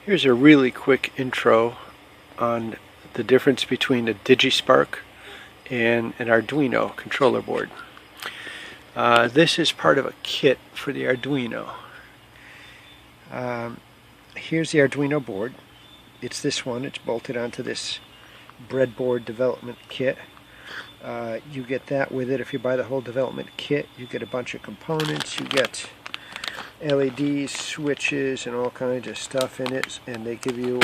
Here's a really quick intro on the difference between a Digispark and an Arduino controller board. This is part of a kit for the Arduino. Here's the Arduino board. It's this one. It's bolted onto this breadboard development kit. You get that with it if you buy the whole development kit. You get a bunch of components. You get LEDs, switches, and all kinds of stuff in it, and they give you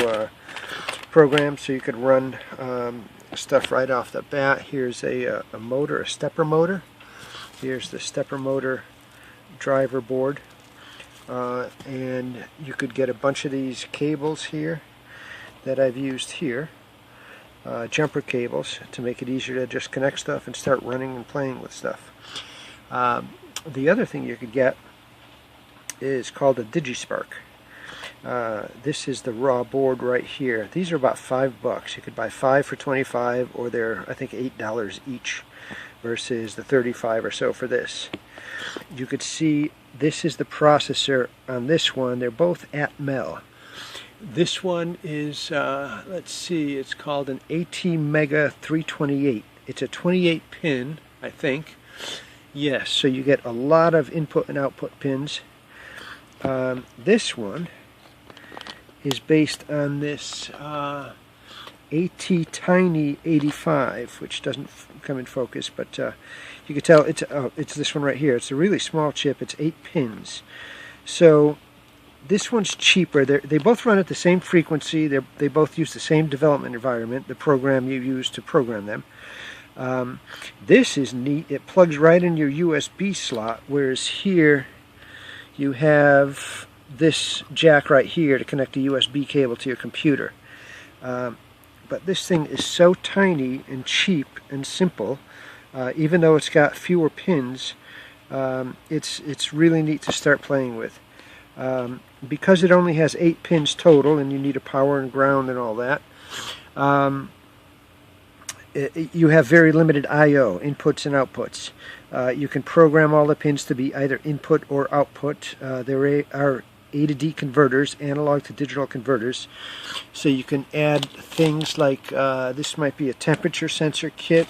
programs so you could run stuff right off the bat. Here's a motor, a stepper motor. Here's the stepper motor driver board, and you could get a bunch of these cables here that I've used here, jumper cables, to make it easier to just connect stuff and start running and playing with stuff. The other thing you could get is called a Digispark. This is the raw board right here. These are about $5. You could buy 5 for $25, or they're, I think, $8 each, versus the $35 or so for this. You could see this is the processor on this one. They're both Atmel. This one is, let's see, it's called an ATmega 328. It's a 28 pin, I think. Yes, so you get a lot of input and output pins. This one is based on this ATtiny 85, which doesn't come in focus, but you can tell it's this one right here. It's a really small chip. It's 8 pins. So this one's cheaper. They both run at the same frequency. They both use the same development environment, the program you use to program them. This is neat. It plugs right in your USB slot, whereas here you have this jack right here to connect a USB cable to your computer. But this thing is so tiny and cheap and simple, even though it's got fewer pins, it's really neat to start playing with. Because it only has 8 pins total, and you need a power and ground and all that, you have very limited I/O, inputs and outputs. You can program all the pins to be either input or output. There are A to D converters, analog to digital converters. So you can add things like, this might be a temperature sensor kit.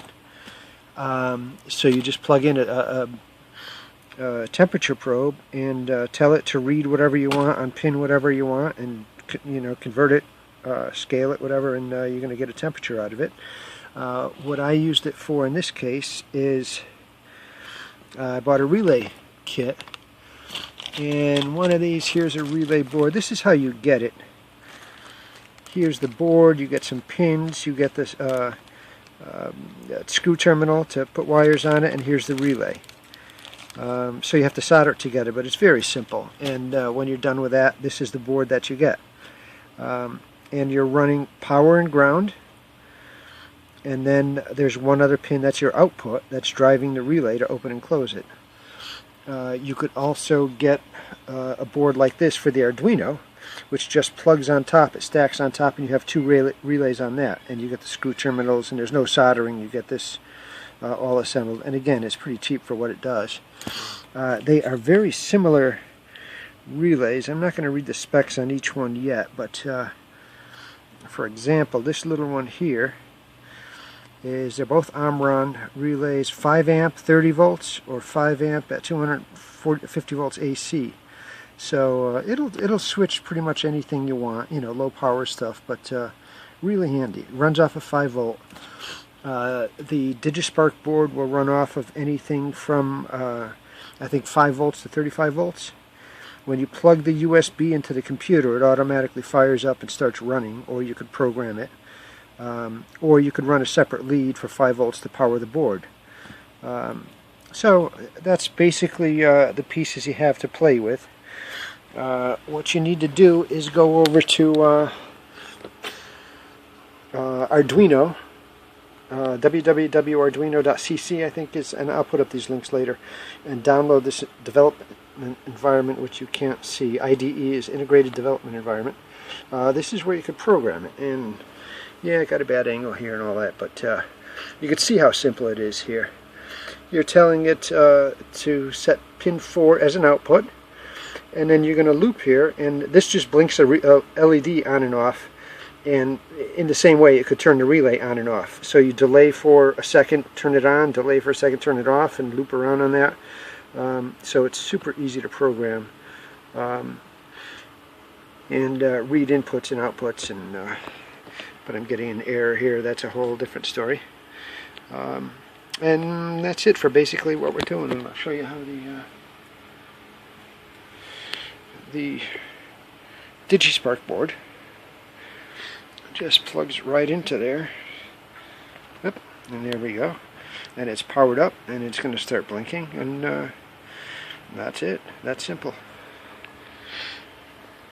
So you just plug in a temperature probe and tell it to read whatever you want on pin whatever you want, and convert it, scale it, whatever, and you're going to get a temperature out of it. What I used it for in this case is I bought a relay kit, and one of these, here's a relay board. This is how you get it. Here's the board. You get some pins. You get this screw terminal to put wires on it, and here's the relay. So you have to solder it together, but it's very simple. And when you're done with that, this is the board that you get. And you're running power and ground. And then there's one other pin that's your output that's driving the relay to open and close it. You could also get a board like this for the Arduino, which just plugs on top. It stacks on top, and you have 2 relays on that. And you get the screw terminals, and there's no soldering. You get this all assembled. And again, it's pretty cheap for what it does. They are very similar relays. I'm not going to read the specs on each one yet, but for example, this little one here they're both Omron relays, 5 amp 30 volts or 5 amp at 250 volts AC. So it'll switch pretty much anything you want, low power stuff, but really handy. It runs off of 5 volt. The Digispark board will run off of anything from I think 5 volts to 35 volts. When you plug the USB into the computer, it automatically fires up and starts running, or you could program it. Or you could run a separate lead for 5 volts to power the board. So that's basically the pieces you have to play with. What you need to do is go over to Arduino, www.arduino.cc, I think is, and I'll put up these links later, and download this development environment, which you can't see. IDE is Integrated Development Environment. This is where you could program it, and yeah, I got a bad angle here and all that, but you can see how simple it is here. You're telling it to set pin 4 as an output, and then you're going to loop here, and this just blinks a LED on and off, and in the same way it could turn the relay on and off. So you delay for a second, turn it on, delay for a second, turn it off, and loop around on that. So it's super easy to program and read inputs and outputs, and but I'm getting an error here. That's a whole different story. And that's it for basically what we're doing, and I'll show you how the Digispark board just plugs right into there. Yep, and there we go. And it's powered up, and it's going to start blinking, and that's it. That's simple.